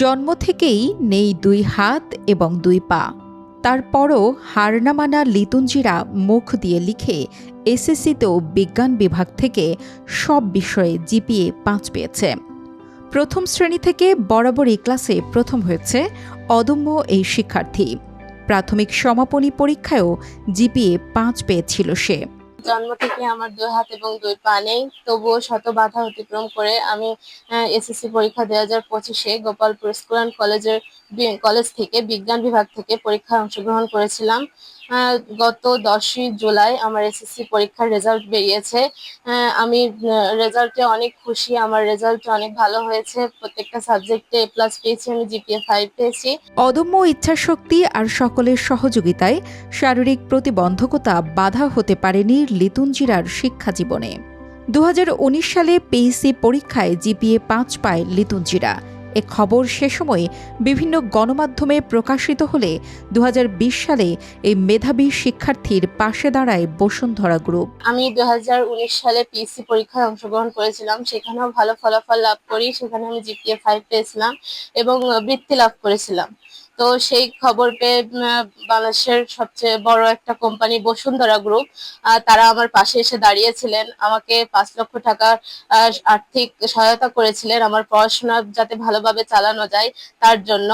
জন্ম থেকেই নেই দুই হাত এবং দুই পা। তারপরও হার না মানা লিতুঞ্জিরা মুখ দিয়ে লিখে এসএসসিতেও বিজ্ঞান বিভাগ থেকে সব বিষয়ে জিপিএ ৫ পেয়েছে। প্রথম শ্রেণী থেকে বরাবরই ক্লাসে প্রথম হয়েছে অদম্য এই শিক্ষার্থী। প্রাথমিক সমাপনী পরীক্ষায়ও জিপিএ ৫ পেয়েছিল সে। জন্ম থেকে আমার দুই হাত এবং দুই পা নেই, তবুও শত বাধা অতিক্রম করে আমি এসএসসি পরীক্ষা 2025-এ গোপালপুর স্কুল অ্যান্ড কলেজ থেকে বিজ্ঞান বিভাগ থেকে পরীক্ষায় অংশগ্রহণ করেছিলাম। গত 10ই জুলাই আমার এসএসসি পরীক্ষার রেজাল্ট বেরিয়েছে। আমি রেজাল্টে অনেক খুশি। আমার রেজাল্ট অনেক ভালো হয়েছে। প্রত্যেকটা সাবজেক্টে A+ পেয়েছি, আমি জিপিএ 5 পেয়েছি। অদম্য ইচ্ছাশক্তি আর সকলের সহযোগিতায় শারীরিক প্রতিবন্ধকতা বাধা হতে পারেনি লিতুঞ্জিরার শিক্ষা জীবনে। 2019 সালে পিএসসি পরীক্ষায় জিপিএ ৫ পায় লিতুঞ্জিরা। এ খবর সে সময় বিভিন্ন গণমাধ্যমে প্রকাশিত হলে 2020 সালে এই মেধাবী শিক্ষার্থীর পাশে দাঁড়ায় বসুন্ধরা গ্রুপ। আমি 2019 সালে পিএসসি পরীক্ষায় অংশগ্রহণ করেছিলাম, সেখানেও ভালো ফলাফল লাভ করি। সেখানে আমি জিপিএ 5 পেয়েছিলাম এবং বৃত্তি লাভ করেছিলাম। তো সেই খবর পেয়ে বাংলাদেশের সবচেয়ে বড় একটা কোম্পানি বসুন্ধরা গ্রুপ, তারা আমার পাশে এসে দাঁড়িয়েছিলেন, আমাকে 5 লক্ষ টাকার আর্থিক সহায়তা করেছিলেন আমার পড়াশোনা যাতে ভালোভাবে চালানো যায় তার জন্য।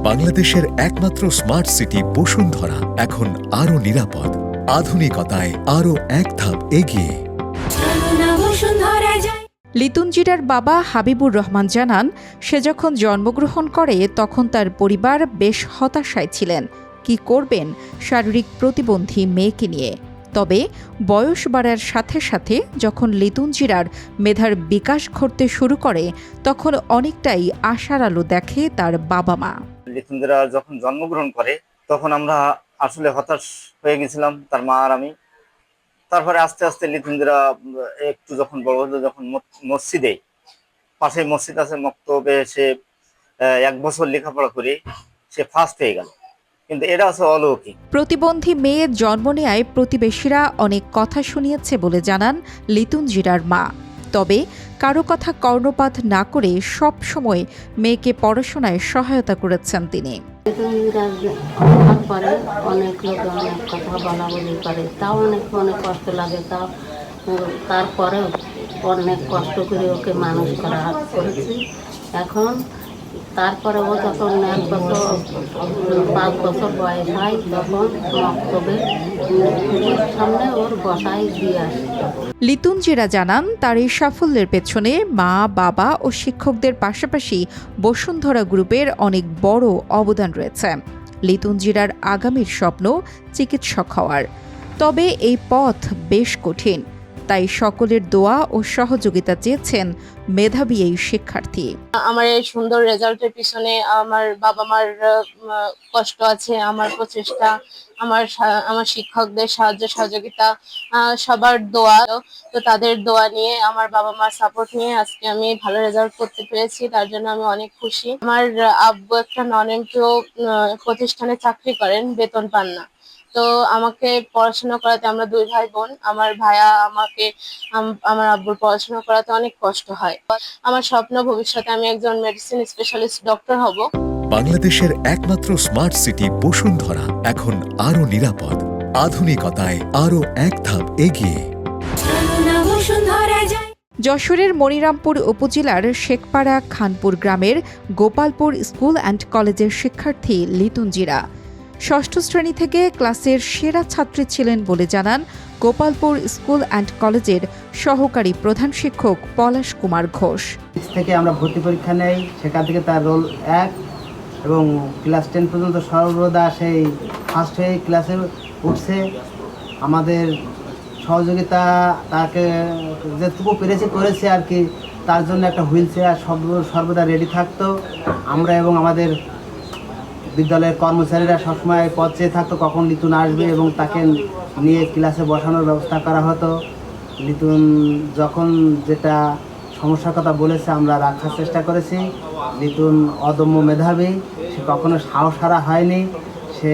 বাংলাদেশের একমাত্র স্মার্ট সিটি বসুন্ধরা এখন আরো নিরাপদ, আধুনিকতায় আরো এক ধাপ এগিয়ে। লিতুঞ্জিরার বাবা হাবিবুর রহমান জানান, সে যখন জন্মগ্রহণ করে তখন তার পরিবার বেশ হতাশায় ছিলেন। কি করবেন শারীরিক প্রতিবন্ধী মেয়েকে নিয়ে। তবে বয়স বাড়ার সাথে সাথে যখন লিতুঞ্জিরার মেধার বিকাশ ঘটতে শুরু করে তখন অনেকটাই আশার আলো দেখে তার বাবা মা। লিতুঞ্জিরা যখন জন্মগ্রহণ করে তখন আমরা আসলে হতাশ হয়ে গেছিলাম, তার মা আর আমি। তারপরে আস্তে আস্তে লিতুঞ্জিরা একটু যখন বড় হলো, যখন মসজিদে পাশে মসজিদ আছে মক্তবে, সে 1 বছর লেখাপড়া করে সে ফার্স্ট হয়ে গেল। কিন্তু এটা আছে অলৌকিক। প্রতিবন্ধী মেয়ে জন্ম নেয়ায় প্রতিবেশীরা অনেক কথা শুনিয়েছে বলে জানান লিতুঞ্জিরার মা। তবে কারো কথা কর্ণপাত না করে সব সময় মেয়েকে পড়াশোনায় সহায়তা করেছেন তিনি। অনেক লোক অনেক কথা বলা বলি করে, তাও অনেক মনে কষ্ট লাগে। তারপরেও অনেক কষ্ট করে ওকে মানুষ করা করেছি। এখন তারপরে ও যখন 5 বছর বয়স হয় তখন মক্তবে সামনে ওর বসায় দিয়ে আসে। লিতুঞ্জিরা জানান, তার এই সাফল্যের পেছনে মা, বাবা ও শিক্ষকদের পাশাপাশি বসুন্ধরা গ্রুপের অনেক বড় অবদান রয়েছে। লিতুঞ্জিরার আগামীর স্বপ্ন চিকিৎসক হওয়ার। তবে এই পথ বেশ কঠিন, তাই সকলের দোয়া ও সহযোগিতা চেয়েছেন মেধাবী এই শিক্ষার্থী। আমার এই সুন্দর রেজাল্টের পিছনে আমার বাবা মার কষ্ট আছে, আমার প্রচেষ্টা, আমার শিক্ষকদের সাহায্য সহযোগিতা, সবার দোয়া। তো তাদের দোয়া নিয়ে, আমার বাবা মার সাপোর্ট নিয়ে আজকে আমি ভালো রেজাল্ট করতে পেরেছি, তার জন্য আমি অনেক খুশি। আমার আব্বু একটা নন এমপিও প্রতিষ্ঠানে চাকরি করেন, বেতন পান না। তো আমাকে পড়াশোনা করাতে, আমরা 2 ভাই বোন, আমার ভাইয়া আমার আব্বুর পড়াশোনা করাতে অনেক কষ্ট হয়। আমার স্বপ্ন ভবিষ্যতে আমি একজন মেডিসিন স্পেশালিস্ট ডক্টর হব। বাংলাদেশের একমাত্র স্মার্ট সিটি বসুন্ধরা এখন আরো নিরাপদ, আধুনিকতায় আরো এক ধাপ এগিয়ে। যশোরের মনিরামপুর উপজেলার শেখপাড়া খানপুর গ্রামের গোপালপুর স্কুল অ্যান্ড কলেজের শিক্ষার্থী লিতুঞ্জিরা 6ষ্ঠ শ্রেণী থেকে ক্লাসের সেরা ছাত্রী ছিলেন বলে জানান গোপালপুর স্কুল অ্যান্ড কলেজের সহকারী প্রধান শিক্ষক পলাশ কুমার ঘোষ। থেকে আমরা ভর্তি পরীক্ষা নেই, সেখান থেকে তার রোল 1 এবং ক্লাস 10 পর্যন্ত সর্বদা সেই ফার্স্ট হয়ে ক্লাসে উঠছে। আমাদের সহযোগিতা তাকে যেটুকু পেরেছে করেছে আর কি। তার জন্য একটা হুইল চেয়ার সর্বদা রেডি থাকতো। আমরা এবং আমাদের বিদ্যালয়ের কর্মচারীরা সবসময় পথ চেয়ে থাকতো কখন লিতুন আসবে এবং তাকে নিয়ে ক্লাসে বসানোর ব্যবস্থা করা হতো। লিতুন যখন যেটা সমস্যার কথা বলেছে আমরা রাখার চেষ্টা করেছি। লিতুন অদম্য মেধাবী, সে কখনো সাহস হারা হয়নি। সে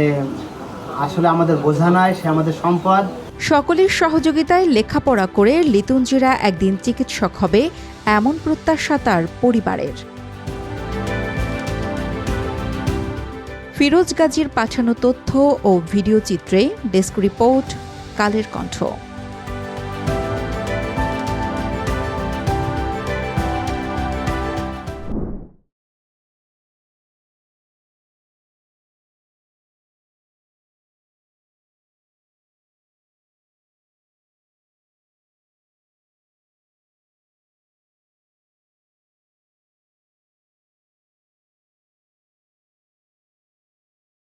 আসলে আমাদের বোঝা নয়, সে আমাদের সম্পদ। সকলের সহযোগিতায় লেখাপড়া করে লিতুঞ্জিরা একদিন চিকিৎসক হবে এমন প্রত্যাশা তার পরিবারের। ফিরোজ গাজীর পাঠানো তথ্য ও ভিডিও চিত্রে ডেস্ক রিপোর্ট কালের কণ্ঠ।